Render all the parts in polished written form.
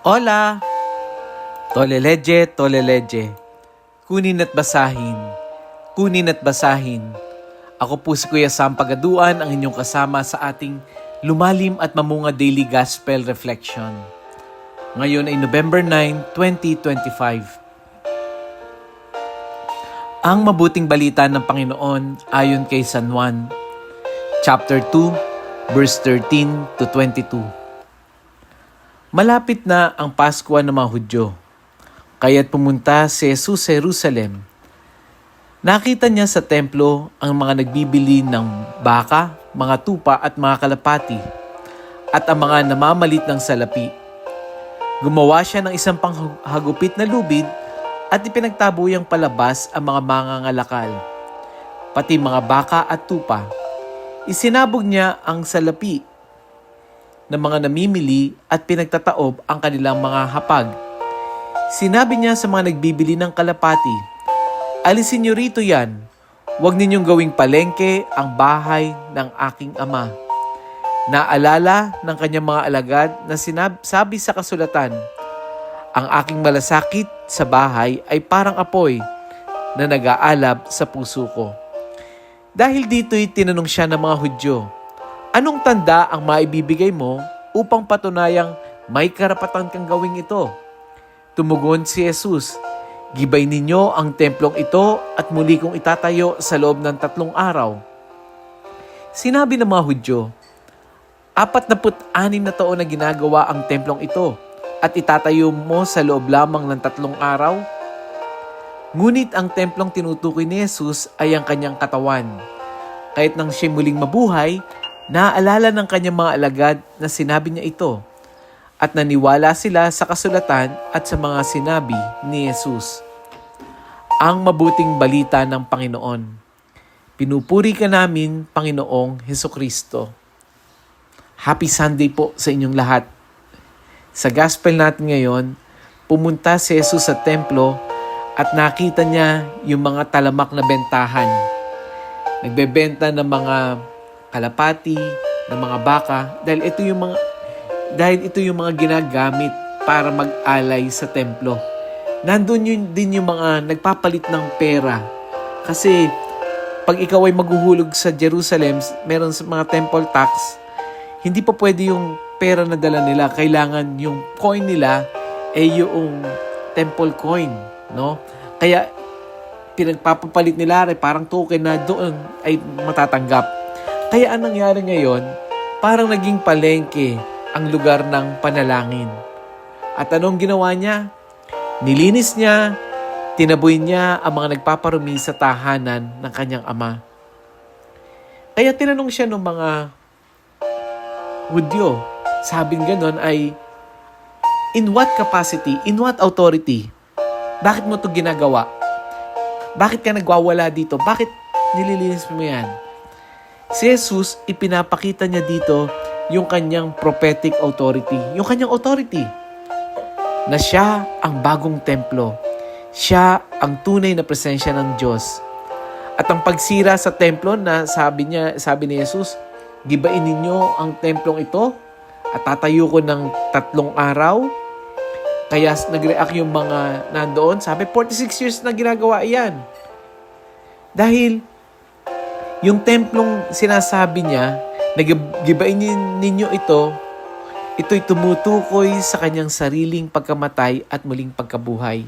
Hola! Toleleje, toleleje. Kunin at basahin. Kunin at basahin. Ako po si Kuya Sam Pagaduan, ang inyong kasama sa ating lumalim at mamunga daily gospel reflection. Ngayon ay November 9, 2025. Ang mabuting balita ng Panginoon ayon kay San Juan, chapter 2, verse 13 to 22. Malapit na ang Pasko ng mga Hudyo, kaya't pumunta si Jesus sa Jerusalem. Nakita niya sa templo ang mga nagbibili ng baka, mga tupa at mga kalapati, at ang mga namamalit ng salapi. Gumawa siya ng isang panghagupit na lubid at ipinagtabuyang palabas ang mga mangangalakal, pati mga baka at tupa. Isinabog niya ang salapi ng mga namimili at pinagtataob ang kanilang mga hapag. Sinabi niya sa mga nagbibili ng kalapati, "Alisin niyo rito yan. Huwag ninyong gawing palengke ang bahay ng aking ama." Naalala ng kanyang mga alagad na sabi sa kasulatan, "Ang aking malasakit sa bahay ay parang apoy na nag-aalab sa puso ko." Dahil dito'y tinanong siya ng mga Hudyo, "Anong tanda ang maibibigay mo upang patunayang may karapatan kang gawing ito?" Tumugon si Jesus, "Gibay ninyo ang templong ito at muli kong itatayo sa loob ng 3 araw." Sinabi ng mga Hudyo, 46 na taon na ginagawa ang templong ito at itatayo mo sa loob lamang ng 3 araw? Ngunit ang templong tinutukoy ni Jesus ay ang kanyang katawan. Kahit nang siya muling mabuhay, naaalala ng kanyang mga alagad na sinabi niya ito at naniwala sila sa kasulatan at sa mga sinabi ni Jesus. Ang mabuting balita ng Panginoon. Pinupuri ka namin, Panginoong Hesukristo. Happy Sunday po sa inyong lahat. Sa gospel natin ngayon, pumunta si Jesus sa templo at nakita niya yung mga talamak na bentahan. Nagbebenta ng mga kalapati, ng mga baka, dahil ito yung mga ginagamit para mag-alay sa templo. Nandun din yung mga nagpapalit ng pera. Kasi pag ikaw ay maghuhulog sa Jerusalem, meron sa mga temple tax, hindi pa pwede yung pera na dala nila. Kailangan yung coin nila ay yung temple coin, no? Kaya pinagpapapalit nila ay parang token na doon ay matatanggap. Kaya anong nangyari ngayon, parang naging palengke ang lugar ng panalangin. At anong ginawa niya? Nilinis niya, tinaboy niya ang mga nagpaparumi sa tahanan ng kanyang ama. Kaya tinanong siya ng mga Hudyo, sabing ganon ay, in what capacity, in what authority? Bakit mo ito ginagawa? Bakit ka nagwawala dito? Bakit nililinis mo yan? Si Jesus, ipinapakita niya dito yung kanyang prophetic authority. Yung kanyang authority. Na siya ang bagong templo. Siya ang tunay na presensya ng Diyos. At ang pagsira sa templo na sabi ni Jesus, "Gibain ninyo ang templong ito at tatayo ko ng 3 araw." Kaya nag-react yung mga nandoon. Sabi, 46 years na ginagawa iyan. Dahil yung templong sinasabi niya, "Gibain ninyo ito'y tumutukoy sa kanyang sariling pagkamatay at muling pagkabuhay."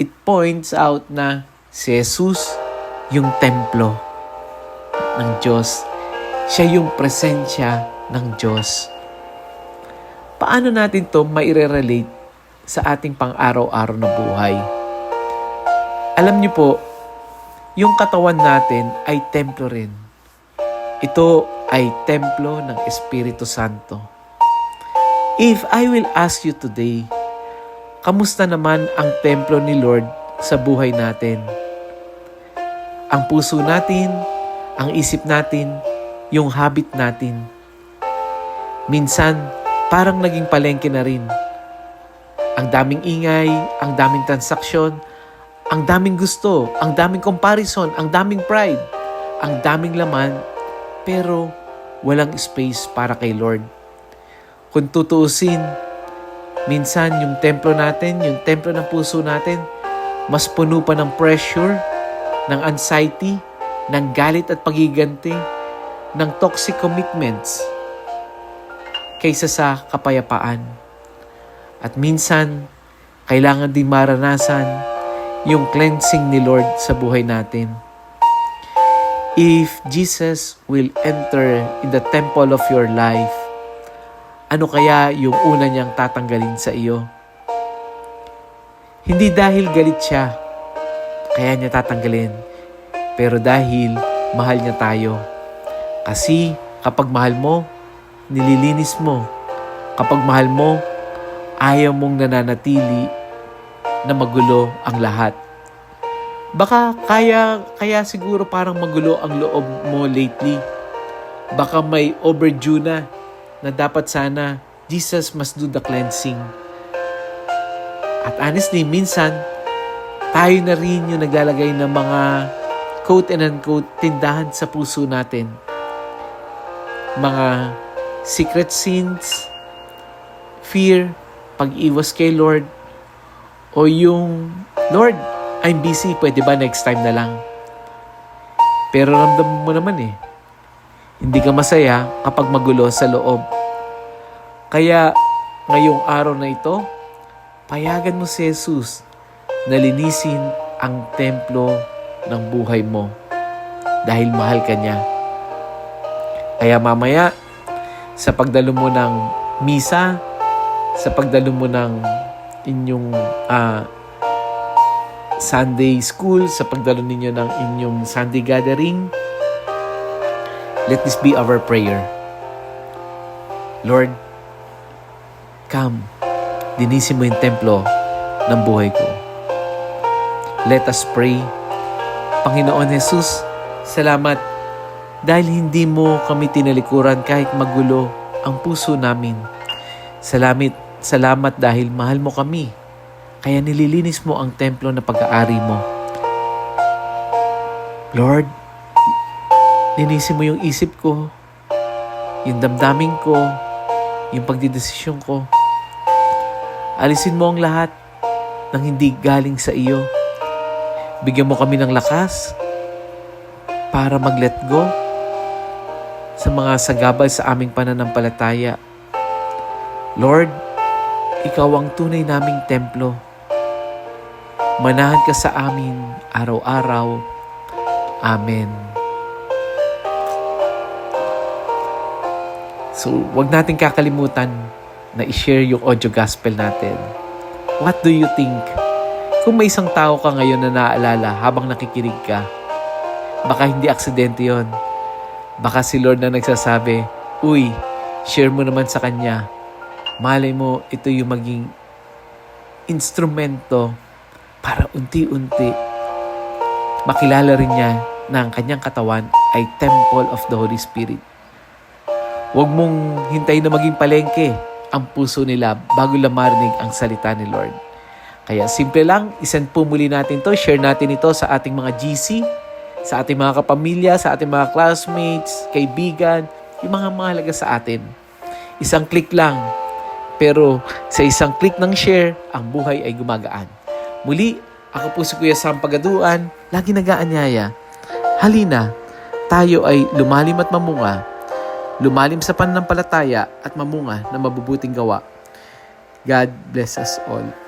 It points out na si Jesus yung templo ng Diyos. Siya yung presensya ng Diyos. Paano natin to maire-relate sa ating pang-araw-araw na buhay? Alam niyo po, yung katawan natin ay templo rin. Ito ay templo ng Espiritu Santo. If I will ask you today, kamusta naman ang templo ni Lord sa buhay natin? Ang puso natin, ang isip natin, yung habit natin. Minsan, parang naging palengke na rin. Ang daming ingay, ang daming transaksyon, ang daming gusto, ang daming comparison, ang daming pride, ang daming laman, pero walang space para kay Lord. Kung tutuusin, Minsan, yung templo natin, yung templo ng puso natin, mas puno pa ng pressure, ng anxiety, ng galit at pagiganti, ng toxic commitments, kaysa sa kapayapaan. At minsan, kailangan din maranasan yung cleansing ni Lord sa buhay natin. If Jesus will enter in the temple of your life, ano kaya yung una niyang tatanggalin sa iyo? Hindi dahil galit siya, kaya niya tatanggalin. Pero dahil mahal niya tayo. Kasi kapag mahal mo, nililinis mo. Kapag mahal mo, ayaw mong nananatili na magulo ang lahat. Baka kaya siguro parang magulo ang loob mo lately. Baka may overdue na dapat sana Jesus must do the cleansing. At honestly, minsan, tayo na rin yung naglalagay ng mga quote and unquote tindahan sa puso natin. Mga secret sins, fear, pag-iwas kay Lord, o yung, Lord, I'm busy, pwede ba next time na lang? Pero ramdam mo naman hindi ka masaya kapag magulo sa loob. Kaya ngayong araw na ito, payagan mo si Jesus na linisin ang templo ng buhay mo dahil mahal ka niya. Kaya mamaya, sa pagdalo mo ng misa, sa pagdalo mo ng inyong Sunday school, sa pagdalo ninyo ng inyong Sunday gathering, let this be our prayer. Lord, come, linisin mo yung templo ng buhay ko. Let us pray. Panginoon Jesus, salamat dahil hindi mo kami tinalikuran kahit magulo ang puso namin. Salamat dahil mahal mo kami. Kaya nililinis mo ang templo na pag-aari mo. Lord, linisin mo yung isip ko, yung damdamin ko, yung pagdidesisyon ko. Alisin mo ang lahat ng hindi galing sa iyo. Bigyan mo kami ng lakas para mag-let go sa mga sagabal sa aming pananampalataya. Lord, ikaw ang tunay naming templo. Manahan ka sa amin araw-araw. Amen. So, wag natin kakalimutan na i-share yung audio gospel natin. What do you think? Kung may isang tao ka ngayon na naaalala habang nakikinig ka, baka hindi aksidente yon. Baka si Lord na nagsasabi, uy, share mo naman sa Kanya. Malay mo, ito yung maging instrumento para unti-unti makilala rin niya na ang kanyang katawan ay temple of the Holy Spirit. Huwag mong hintayin na maging palengke ang puso nila bago lang marinig ang salita ni Lord. Kaya simple lang, isend po muli natin to, share natin ito sa ating mga GC, sa ating mga kapamilya, sa ating mga classmates, kaibigan, yung mga mahalaga sa atin. Isang click lang, pero sa isang click ng share, ang buhay ay gumagaan. Muli, ako po si Kuya Sam Pagaduan, lagi nag-aanyaya. Halina, tayo ay lumalim at mamunga, lumalim sa pananampalataya at mamunga na mabubuting gawa. God bless us all.